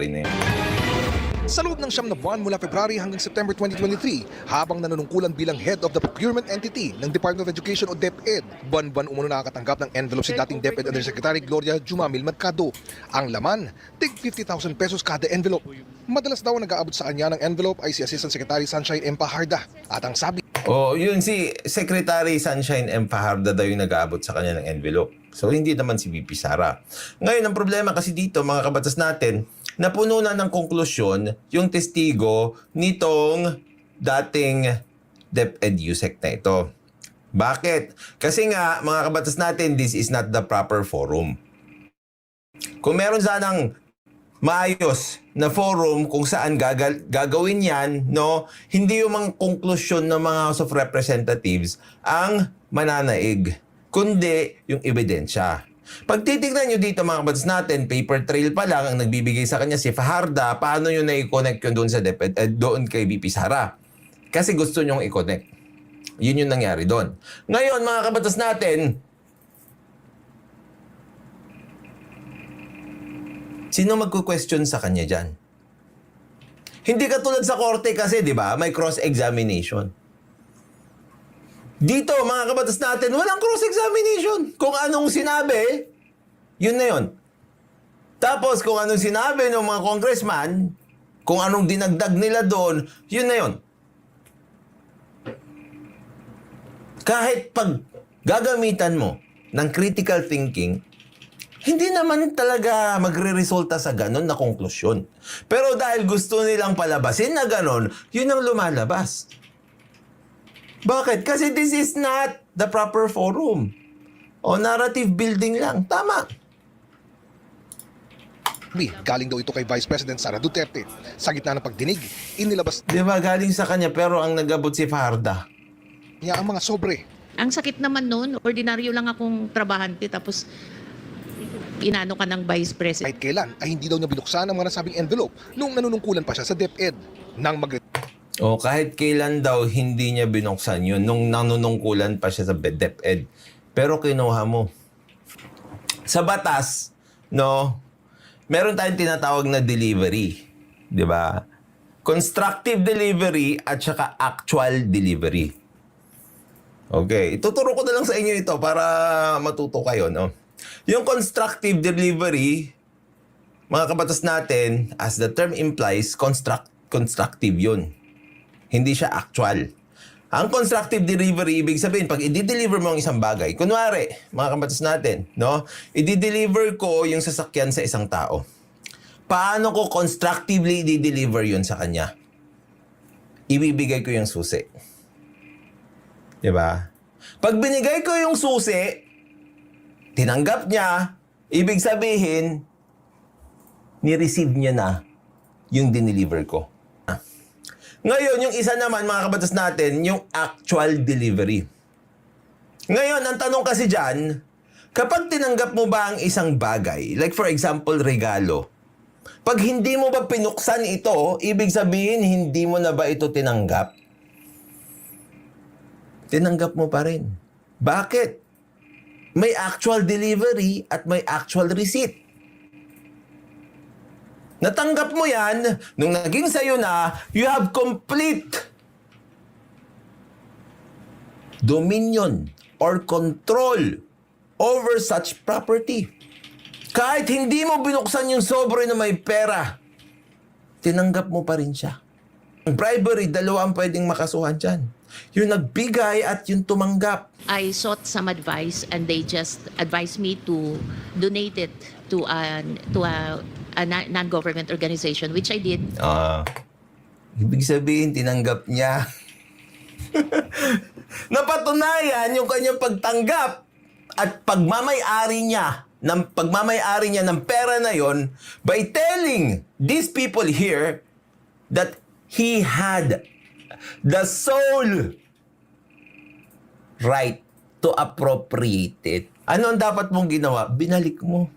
rin na yun. Sa loob ng 9 na buwan mula February hanggang September 2023, habang nanunungkulan bilang head of the procurement entity ng Department of Education o DepEd, buwan-buwan umuno nakakatanggap ng envelope si dating DepEd Undersecretary Gloria Jumamil Mercado. Ang laman, tig 50,000 pesos kada envelope. Madalas daw ang nag-aabot sa kanya ng envelope ay si Assistant Secretary Sunshine M. Paharda. At ang sabi, Yun si Secretary Sunshine M. Paharda daw yung nag-aabot sa kanya ng envelope. So, hindi naman si VP Sara. Ngayon, ang problema kasi dito, mga kabatas natin, napuno na ng konklusyon yung testigo nitong dating DepEd USEC na ito. Bakit? Kasi nga, mga kabatas natin, this is not the proper forum. Kung meron sanang maayos na forum kung saan gagawin yan, no, hindi yung mga konklusyon ng mga House of Representatives ang mananaig, kundi yung ebidensya. Pag titignan nyo dito mga kabatas natin, paper trail pa lang ang nagbibigay sa kanya si Fajarda, paano nyo na-i-connect yun doon sa DepEd, doon kay VP Sara? Kasi gusto nyong i-connect. Yun yung nangyari doon. Ngayon mga kabatas natin, sino magko-question sa kanya dyan? Hindi katulad sa korte kasi, di ba? May cross-examination. Dito, mga kabatas natin, walang cross-examination. Kung anong sinabi, yun na yun. Tapos, kung anong sinabi ng mga congressman, kung anong dinagdag nila doon, yun na yun. Kahit pag gagamitan mo ng critical thinking, hindi naman talaga magre-resulta sa ganon na konklusyon. Pero dahil gusto nilang palabasin na ganon, yun ang lumalabas. Bakit? Kasi this is not the proper forum. O narrative building lang. Tama. galing daw ito kay Vice President Sara Duterte. Sa gitna ng pagdinig, inilabas Di ba galing sa kanya pero ang nagabot si Fajarda. niya ang mga sobre. Ang sakit naman noon, ordinaryo lang akong trabahante tapos inano ka ng Vice President. Kahit kailan ay hindi daw niya binuksan ang mga nasabing envelope nung nanunungkulan pa siya sa DepEd. Nang O kahit kailan daw hindi niya binuksan yun nung nanunungkulan pa siya sa DepEd. Pero kinuha mo. Sa batas, no, meron tayong tinatawag na delivery. Di ba? Constructive delivery at saka actual delivery. Okay, ituturo ko na lang sa inyo ito para matuto kayo, no? Yung constructive delivery, mga kabatas natin, as the term implies, constructive yun. Hindi siya actual. Ang constructive delivery, ibig sabihin, pag i-deliver mo ang isang bagay, kunwari, mga kabatas natin, no? I-deliver ko yung sasakyan sa isang tao. Paano ko constructively i-deliver yun sa kanya? Ibibigay ko yung susi. Diba? Pag binigay ko yung susi, tinanggap niya, ibig sabihin, ni-receive niya na yung dineliver ko. Ngayon, yung isa naman, mga kabatas natin, yung actual delivery. Ngayon, ang tanong kasi dyan, kapag tinanggap mo ba ang isang bagay, like for example, regalo, pag hindi mo ba pinuksan ito, ibig sabihin, hindi mo na ba ito tinanggap? Tinanggap mo pa rin. Bakit? May actual delivery at may actual receipt. Natanggap mo yan, nung naging sa'yo na, you have complete dominion or control over such property. Kahit hindi mo binuksan yung sobre na may pera, tinanggap mo pa rin siya. Ang bribery, dalawa ang pwedeng makasuhan dyan. Yung nagbigay at yung tumanggap. I sought some advice and they just advised me to donate it to a non-government organization, which I did. Ibig sabihin, tinanggap niya. Napatunayan yung kanyang pagtanggap at pagmamay-ari niya ng pera na yon by telling these people here that he had the sole right to appropriate it. Ano ang dapat mong ginawa? Binalik mo.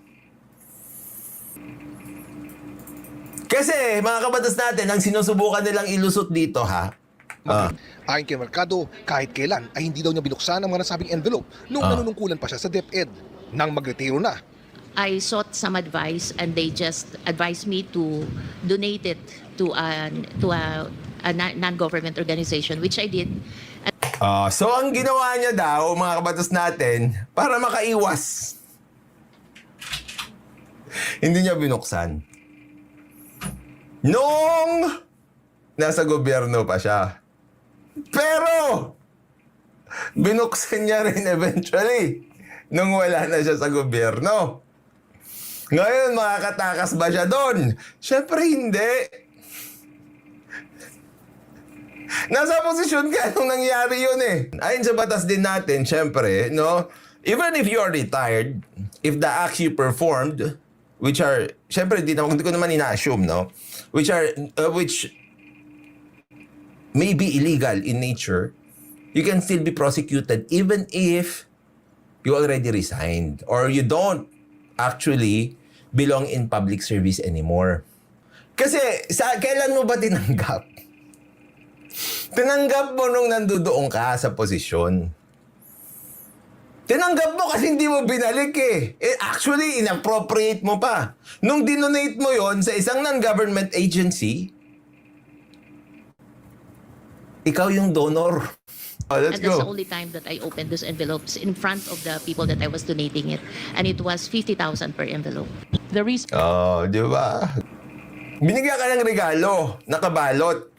Kasi, mga kabatas natin, ang sinusubukan nilang ilusot dito, ha? Ayon kay Mercado, kahit kailan ay hindi daw niya binuksan ang mga nasabing envelope nung nanunungkulan pa siya sa DepEd. Nang magretiro na, I sought some advice and they just advised me to donate it to a non-government organization, which I did. So ang ginawa niya daw, mga kabatas natin, para makaiwas, hindi niya binuksan. Nung nasa gobyerno pa siya. Pero, binuksan niya rin eventually nung wala na siya sa gobyerno. Ngayon, makakatakas ba siya doon? Siyempre hindi. Nasa posisyon ka nung nangyari yun eh. Ayon sa batas din natin, siyempre, no? Even if you are retired, if the acts you performed, which are, siyempre, hindi ko naman ina-assume, no? Which may be illegal in nature, you can still be prosecuted even if you already resigned or you don't actually belong in public service anymore. Kasi, kailan mo ba tinanggap? Tinanggap mo nung nandoon ka sa posisyon. Tinanggap mo kasi hindi mo binalik eh. Actually, inappropriate mo pa. Nung dinonate mo yon sa isang non-government agency, ikaw yung donor. Oh, let's And that's the go. only time that I opened those envelopes in front of the people that I was donating it. And it was 50,000 per envelope. The reason Oh, di ba? Binigyan ka ng regalo, nakabalot.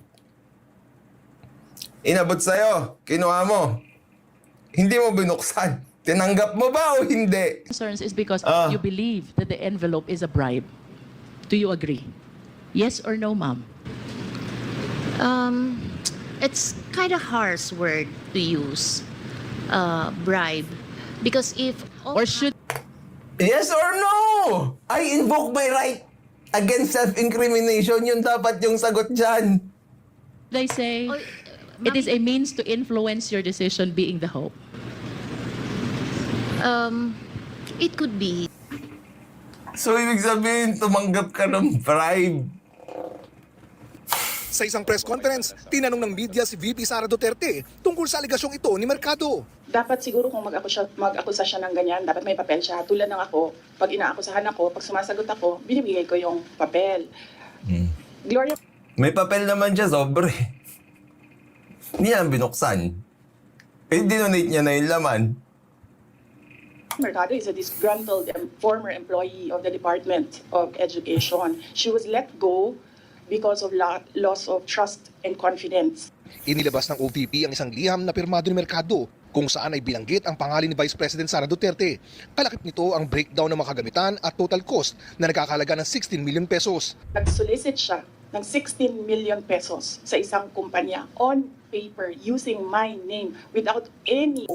Inabot sa'yo, kinuha mo. Hindi mo binuksan. Tinanggap mo ba o hindi? concerns is because Ah. you believe that the envelope is a bribe. Do you agree? Yes or no, ma'am? It's kind of harsh word to use, bribe. Because if... Or should Yes or no? I invoke my right against self-incrimination. Yun dapat yung sagot dyan. they say Oh, it is a means to influence your decision being the hope? It could be. So, ibig sabihin, tumanggap ka ng bribe. Sa isang press conference, tinanong ng media si VP Sara Duterte tungkol sa aligasyong ito ni Mercado. Dapat siguro kung mag-akusa siya ng ganyan, dapat may papel siya. Tulad ng ako, pag inaakusahan ako, pag sumasagot ako, binibigay ko yung papel. Gloria May papel naman siya, sobre. Hindi yan binuksan. Eh, dinonate niya na yung laman. Mercado is a disgruntled former employee of the Department of Education. She was let go because of loss of trust and confidence. Inilabas ng OVP ang isang liham na pirmado ni Mercado kung saan ay bilanggit ang pangalan ni Vice President Sara Duterte. Kalakip nito ang breakdown ng mga kagamitan at total cost na nagkakalaga ng 16 million pesos. Nag-solicit siya ng 16 million pesos sa isang kumpanya on paper using my name without any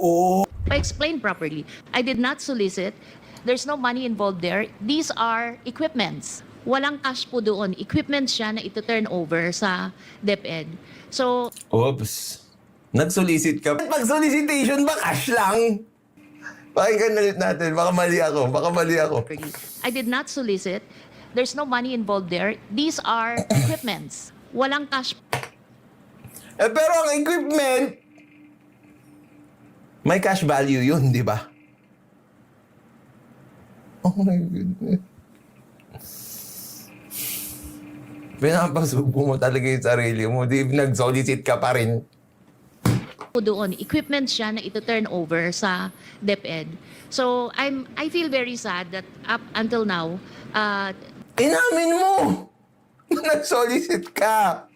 I explained properly. I did not solicit. There's no money involved there. These are equipments. Walang cash po doon. Equipment siya na ito-turn over sa DepEd. So, Oops. Nag-solicit ka. Pag-solicitation ba, cash lang? Pakinggan ulit natin. Baka mali ako. I did not solicit. There's no money involved there. These are equipments. Walang cash. Pero ang equipment, may cash value yun, di ba? Oh my goodness. Pinapasubo mo talaga yung sarili mo. Di nag-solicit ka pa rin. Po doon. Equipment siya na ito-turn over sa DepEd. So, I feel very sad that up until now, Inamin mo! Nag-solicit ka!